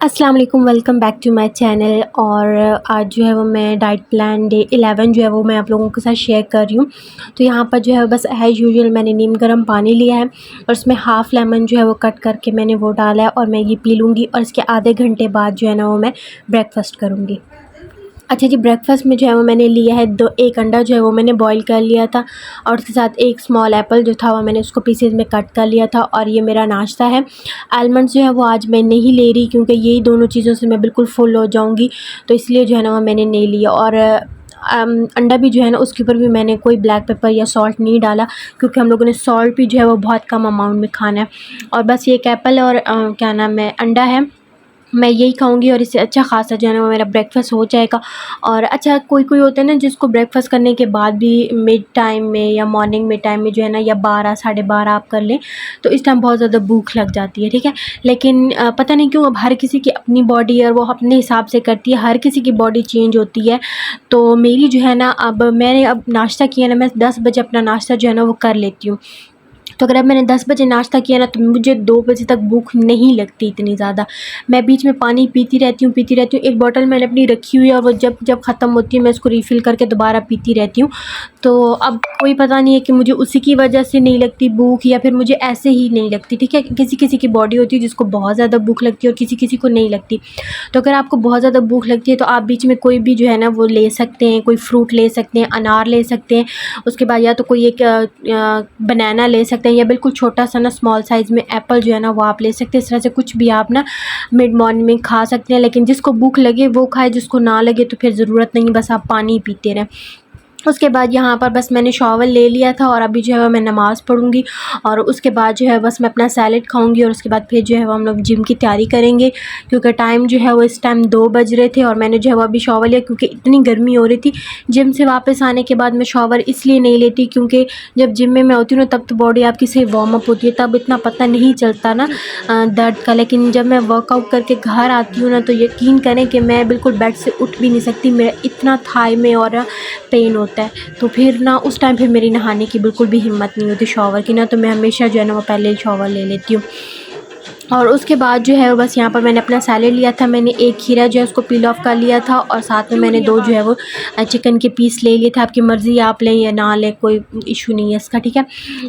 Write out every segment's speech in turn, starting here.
अस्सलाम वालेकुम, welcome back to my channel. और आज जो है वो मैं डाइट प्लान डे 11 जो है वो मैं आप लोगों के साथ शेयर कर रही हूँ। तो यहाँ पर जो है बस एज़ यूजुअल मैंने नीम गर्म पानी लिया है और उसमें हाफ़ लेमन जो है वो कट करके मैंने वो डाला है और मैं ये पी लूँगी और इसके आधे घंटे बाद जो है ना वो मैं ब्रेकफ़ास्ट करूँगी। अच्छा जी, ब्रेकफ़ास्ट में जो है वो मैंने लिया है एक अंडा जो है वो मैंने बॉईल कर लिया था और उसके साथ एक स्मॉल एप्पल जो था वो मैंने उसको पीसेज़ में कट कर लिया था और ये मेरा नाश्ता है। आलमंड्स जो है वो आज मैं नहीं ले रही क्योंकि यही दोनों चीज़ों से मैं बिल्कुल फुल हो जाऊँगी, तो इसलिए जो है ना वो मैंने नहीं लिया। और अंडा भी जो है ना उसके ऊपर भी मैंने कोई ब्लैक पेपर या सॉल्ट नहीं डाला क्योंकि हम लोगों ने सॉल्ट भी जो है वो बहुत कम अमाउंट में खाना है। और बस ये एक एप्पल और क्या नाम है अंडा है, मैं यही खाऊँगी और इससे अच्छा ख़ासा जो है ना वो मेरा ब्रेकफ़ास्ट हो जाएगा। और अच्छा, कोई होता है ना जिसको ब्रेकफ़ास्ट करने के बाद भी मिड टाइम में या मॉर्निंग में टाइम में जो है ना या 12 साढ़े 12 आप कर लें तो इस टाइम बहुत ज़्यादा भूख लग जाती है, ठीक है। लेकिन पता नहीं क्यों अब हर किसी की अपनी बॉडी है और वो अपने हिसाब से करती है, हर किसी की बॉडी चेंज होती है। तो मेरी जो है ना अब मैंने अब नाश्ता किया ना, मैं 10 बजे अपना नाश्ता जो है ना वो कर लेती हूँ। तो अगर अब मैंने 10 बजे नाश्ता किया ना तो मुझे 2 बजे तक भूख नहीं लगती इतनी ज़्यादा। मैं बीच में पानी पीती रहती हूँ। एक बॉटल मैंने अपनी रखी हुई है और वो जब जब ख़त्म होती है मैं उसको रीफ़िल करके दोबारा पीती रहती हूँ। तो अब कोई पता नहीं है कि मुझे उसी की वजह से नहीं लगती भूख या फिर मुझे ऐसे ही नहीं लगती, ठीक है। किसी-किसी की बॉडी होती है जिसको बहुत ज़्यादा भूख लगती है और किसी-किसी को नहीं लगती। तो अगर आपको बहुत ज़्यादा भूख लगती है तो आप बीच में कोई भी जो है ना वो ले सकते हैं, कोई फ्रूट ले सकते हैं, अनार ले सकते हैं। उसके बाद या तो कोई एक बनाना ले सकते हैं या बिल्कुल छोटा-सा ना स्मॉल साइज़ में एप्पल जो है ना वो आप ले सकते हैं। इस तरह से कुछ भी आप ना मिड मॉर्निंग में खा सकते हैं, लेकिन जिसको भूख लगे वो खाए, जिसको ना लगे तो फिर ज़रूरत नहीं, बस आप पानी ही पीते रहें। उसके बाद यहाँ पर बस मैंने शॉवर ले लिया था और अभी जो है मैं नमाज़ पढ़ूँगी और उसके बाद जो है बस मैं अपना सैलेड खाऊँगी और उसके बाद फिर जो है वो हम लोग जिम की तैयारी करेंगे क्योंकि टाइम जो है वो इस टाइम 2 बज रहे थे और मैंने जो है वो अभी शॉवर लिया क्योंकि इतनी गर्मी हो रही थी। जिम से वापस आने के बाद मैं शॉवर इसलिए नहीं लेती क्योंकि जब जिम में मैं होती हूँ ना तब तो बॉडी आपकी सही वार्म अप होती है, तब इतना पता नहीं चलता ना दर्द का। लेकिन जब मैं वर्कआउट करके घर आती हूँ ना तो यकीन करें कि मैं बिल्कुल बेड से उठ भी नहीं सकती, मेरा इतना थाई में और पेन होता है। तो फिर ना उस टाइम फिर मेरी नहाने की बिल्कुल भी हिम्मत नहीं होती शॉवर की ना, तो मैं हमेशा जो है ना वो पहले ही शॉवर ले लेती हूँ। और उसके बाद जो है बस यहाँ पर मैंने अपना सैलेड लिया था, मैंने एक खीरा जो है उसको पील ऑफ कर लिया था और साथ में मैंने 2 जो है वो चिकन के पीस ले लिए थे। आपकी मर्ज़ी आप लें या ना लें, कोई इशू नहीं है इसका, ठीक है।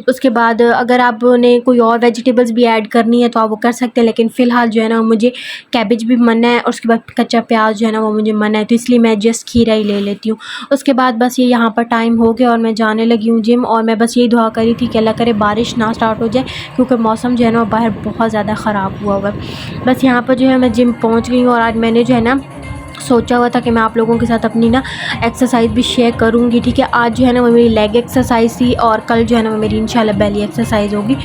उसके बाद अगर आपने कोई और वेजिटेबल्स भी ऐड करनी है तो आप वो कर सकते हैं, लेकिन फ़िलहाल जो है ना मुझे कैबेज भी मना है और उसके बाद कच्चा प्याज जो है ना वो मुझे मना है, तो इसलिए मैं जस्ट खीरा ही ले लेती हूँ। उसके बाद बस ये यहाँ पर टाइम हो गया और मैं जाने लगी हूँ जिम और मैं बस यही दुआ करी थी कि अल्लाह करे बारिश ना स्टार्ट हो जाए क्योंकि मौसम जो है ना बाहर बहुत ज़्यादा ख़राब हुआ हुआ है। बस यहाँ पर जो है मैं जिम पहुँच गई हूँ और आज मैंने जो है ना सोचा हुआ था कि मैं आप लोगों के साथ अपनी ना एक्सरसाइज भी शेयर करूँगी, ठीक है। आज जो है ना वो मेरी लेग एक्सरसाइज थी और कल जो है ना वो मेरी इंशाल्लाह बेली एक्सरसाइज होगी।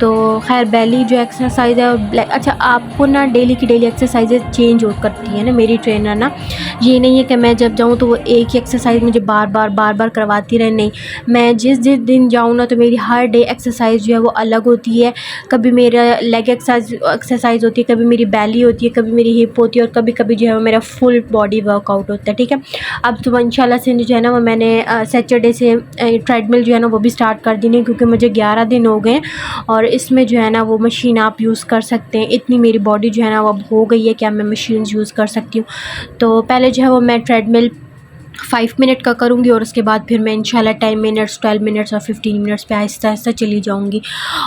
तो खैर बेली जो एक्सरसाइज है अच्छा, आपको ना डेली की डेली एक्सरसाइजेज चेंज हो करती है ना मेरी ट्रेनर ना, ये नहीं है कि मैं जब जाऊँ तो वो एक ही एक्सरसाइज मुझे बार बार करवाती रहे, नहीं। मैं जिस जिस दिन जाऊँ ना तो मेरी हर डे एक्सरसाइज जो है वो अलग होती है। कभी मेरा लेग एक्सरसाइज होती है, कभी मेरी बेली होती है, कभी मेरी हिप होती है और कभी कभी जो है वो मेरा फुल बॉडी वर्कआउट होता है, ठीक है। अब तो इंशाल्लाह से जो है ना वो मैंने सैटरडे से ट्रेडमिल जो है ना वो भी स्टार्ट कर दी है क्योंकि मुझे 11 दिन हो गए और इसमें जो है ना वो मशीन आप यूज़ कर सकते हैं। इतनी मेरी बॉडी जो है ना वो अब हो गई है कि अब मैं मशीन यूज़ कर सकती हूँ। तो पहले जो है वो मैं ट्रेडमिल 5 मिनट का करूँगी और उसके बाद फिर मैं इंशाल्लाह 10 मिनट्स 12 मिनट्स और 15 मिनट्स पे आहिस्ता-आहिस्ता चली जाऊँगी।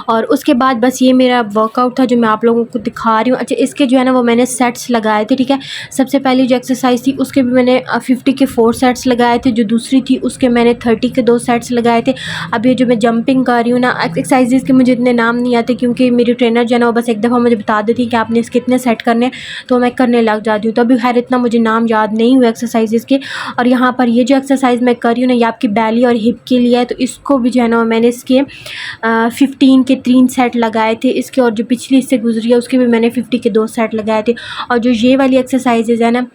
और उसके बाद बस ये मेरा वर्कआउट था जो मैं आप लोगों को दिखा रही हूँ। अच्छा, इसके जो है ना वो मैंने सेट्स लगाए थे, ठीक है। सबसे पहली जो एक्सरसाइज थी उसके भी मैंने 50 के 4 सेट्स लगाए थे, जो दूसरी थी उसके मैंने 30 के 2 सेट्स लगाए थे। अब ये जो मैं जंपिंग कर रही हूँ ना, एक्सरसाइजेज़ के मुझे इतने नाम नहीं आते क्योंकि मेरी ट्रेनर जो है ना वो बस एक दफ़ा मुझे बता देती है कि आपने इसके इतने सेट करने हैं, तो मैं करने लग जाती हूँ। तो अभी खैर इतना मुझे नाम याद नहीं हुआ एक्सरसाइजेज़ के। और यहाँ पर ये जो एक्सरसाइज मैं कर रही हूँ ना ये आपकी बेली और हिप के लिए है, तो इसको भी जो है ना मैंने इसके 15 के 3 सेट लगाए थे इसके, और जो पिछली इससे गुजरी है उसके भी मैंने 50 के 2 सेट लगाए थे। और जो ये वाली एक्सरसाइजेज है ना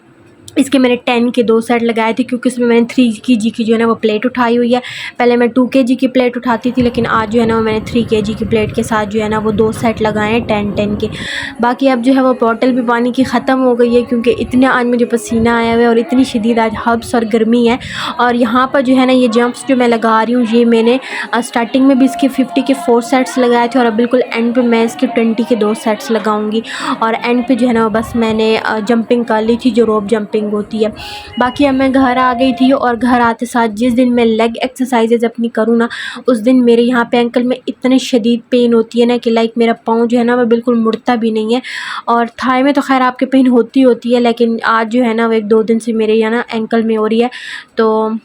इसके मैंने 10 के 2 सेट लगाए थे, क्योंकि इसमें मैंने 3 kg की जो है ना वो प्लेट उठाई हुई है। पहले मैं 2 kg की प्लेट उठाती थी, लेकिन आज जो है ना मैंने 3 kg की प्लेट के साथ जो है ना वो 2 सेट लगाए हैं 10-10 के। बाकी अब जो है वो बॉटल भी पानी की ख़त्म हो गई है, क्योंकि इतने आज मुझे पसीना आया हुआ है और इतनी शदीद आज हब्स और गर्मी है। और यहाँ पर जो है ना ये जंप्स जो मैं लगा रही हूँ, ये मैंने स्टार्टिंग में भी इसके 50 के 4 सेट्स लगाए थे, और अब बिल्कुल एंड पे मैं इसके 20 के 2 सेट्स लगाऊंगी। और एंड पे जो है ना बस मैंने जंपिंग कर ली थी, जो रोप जंपिंग होती है। बाकी अब मैं घर आ गई थी, और घर आते साथ जिस दिन मैं लेग एक्सरसाइजेज अपनी करूँ ना, उस दिन मेरे यहाँ पे एंकल में इतनी शदीद पेन होती है ना कि लाइक मेरा पाँव जो है ना वो बिल्कुल मुड़ता भी नहीं है। और थाई में तो खैर आपके पेन होती है, लेकिन आज जो है ना वो 1-2 दिन से मेरे यहाँ ना एंकल में हो रही है। तो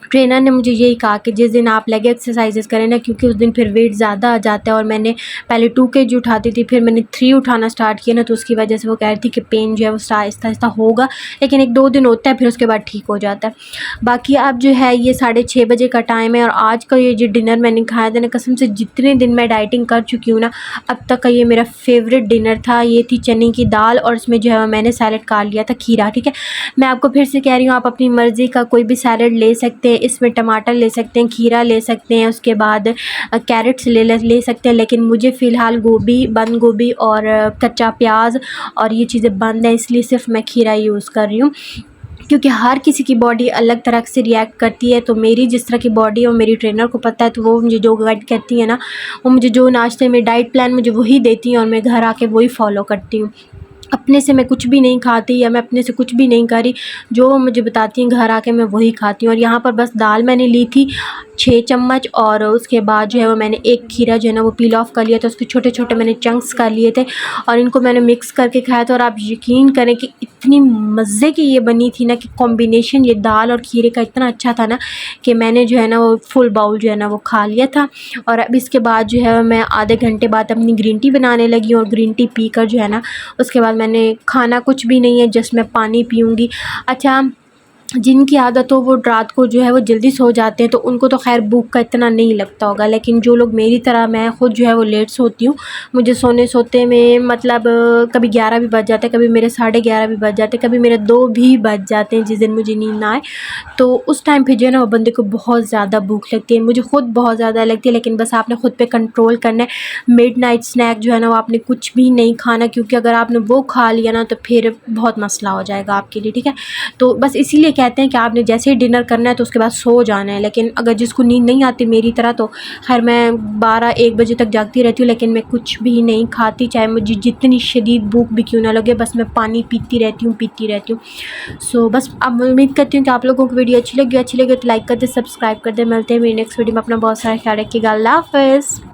ट्रेनर ने मुझे यही कहा कि जिस दिन आप लेग एक्सरसाइजेस करें ना, क्योंकि उस दिन फिर वेट ज़्यादा आ जाता है, और मैंने पहले 2 kg उठाती थी, फिर मैंने 3 उठाना स्टार्ट किया ना, तो उसकी वजह से वो कह रही थी कि पेन जो है वो आहिस्ता आहिस्ता होगा, लेकिन 1-2 दिन होता है, फिर उसके बाद ठीक हो जाता है। बाकी अब जो है ये 6:30 बजे का टाइम है, और आज का ये जो डिनर मैंने खाया था ना, कसम से जितने दिन मैं डाइटिंग कर चुकी हूँ ना, अब तक का ये मेरा फेवरेट डिनर था। ये थी चने की दाल, और इसमें जो है मैंने सैलड काट लिया था खीरा। ठीक है, मैं आपको फिर से कह रही हूँ, आप अपनी मर्ज़ी का कोई भी सैलड ले सकते हैं, इसमें टमाटर ले सकते हैं, खीरा ले सकते हैं, उसके बाद कैरेट्स ले सकते हैं, लेकिन मुझे फ़िलहाल गोभी, बंद गोभी और कच्चा प्याज और ये चीज़ें बंद हैं, इसलिए सिर्फ मैं खीरा यूज़ कर रही हूँ, क्योंकि हर किसी की बॉडी अलग तरह से रिएक्ट करती है। तो मेरी जिस तरह की बॉडी है वो मेरी ट्रेनर को पता है, तो वो मुझे जो गाइड करती है ना, वो मुझे जो नाश्ते में डाइट प्लान मुझे वही देती हैं, और मैं घर आके वही फॉलो करती हूँ। अपने से मैं कुछ भी नहीं खाती, या मैं अपने से कुछ भी नहीं करी, जो वो मुझे बताती हैं घर आके मैं वही खाती हूँ। और यहाँ पर बस दाल मैंने ली थी 6 चम्मच, और उसके बाद जो है वो मैंने एक खीरा जो है ना वो पील ऑफ कर लिया था, उसके छोटे छोटे मैंने चंक्स कर लिए थे, और इनको मैंने मिक्स करके खाया था। और आप यकीन करें कि इतनी मज़े की ये बनी थी ना, कि कॉम्बिनेशन ये दाल और खीरे का इतना अच्छा था ना, कि मैंने जो है ना वो फुल बाउल जो है ना वो खा लिया था। और अब इसके बाद जो है मैं आधे घंटे बाद अपनी ग्रीन टी बनाने लगी, और ग्रीन टी पी कर जो है ना उसके बाद मैंने खाना कुछ भी नहीं है, जस्ट मैं पानी पीऊँगी। अच्छा, जिनकी आदत हो वो रात को जो है वो जल्दी सो जाते हैं, तो उनको तो खैर भूख का इतना नहीं लगता होगा, लेकिन जो लोग मेरी तरह, मैं ख़ुद जो है वो लेट सोती हूँ, मुझे सोते में मतलब कभी 11 भी बज जाते हैं, कभी मेरे 11:30 भी बज जाते हैं, कभी मेरे 2 भी बज जाते हैं जिस दिन मुझे नींद ना आए। तो उस टाइम पे जो है ना वो बंदे को बहुत ज़्यादा भूख लगती है, मुझे ख़ुद बहुत ज़्यादा लगती है, लेकिन बस आपने ख़ुद पे कंट्रोल करना है। मिडनाइट स्नैक जो है ना वो आपने कुछ भी नहीं खाना, क्योंकि अगर आपने वो खा लिया ना तो फिर बहुत मसला हो जाएगा आपके लिए। ठीक है, तो बस इसीलिए कहते हैं कि आपने जैसे ही डिनर करना है तो उसके बाद सो जाना है। लेकिन अगर जिसको नींद नहीं आती मेरी तरह, तो खैर मैं 12-1 बजे तक जागती रहती हूँ, लेकिन मैं कुछ भी नहीं खाती, चाहे मुझे जितनी शदीद भूख भी क्यों ना लगे, बस मैं पानी पीती रहती हूँ। सो बस अब उम्मीद करती हूँ कि आप लोगों को वीडियो अच्छी लगी तो लाइक कर दे, सब्सक्राइब कर दे। मिलते हैं मेरी नेक्स्ट वीडियो में। अपना बहुत सारा ख्याल रखिएगा। अल्लाह हाफ़िज़।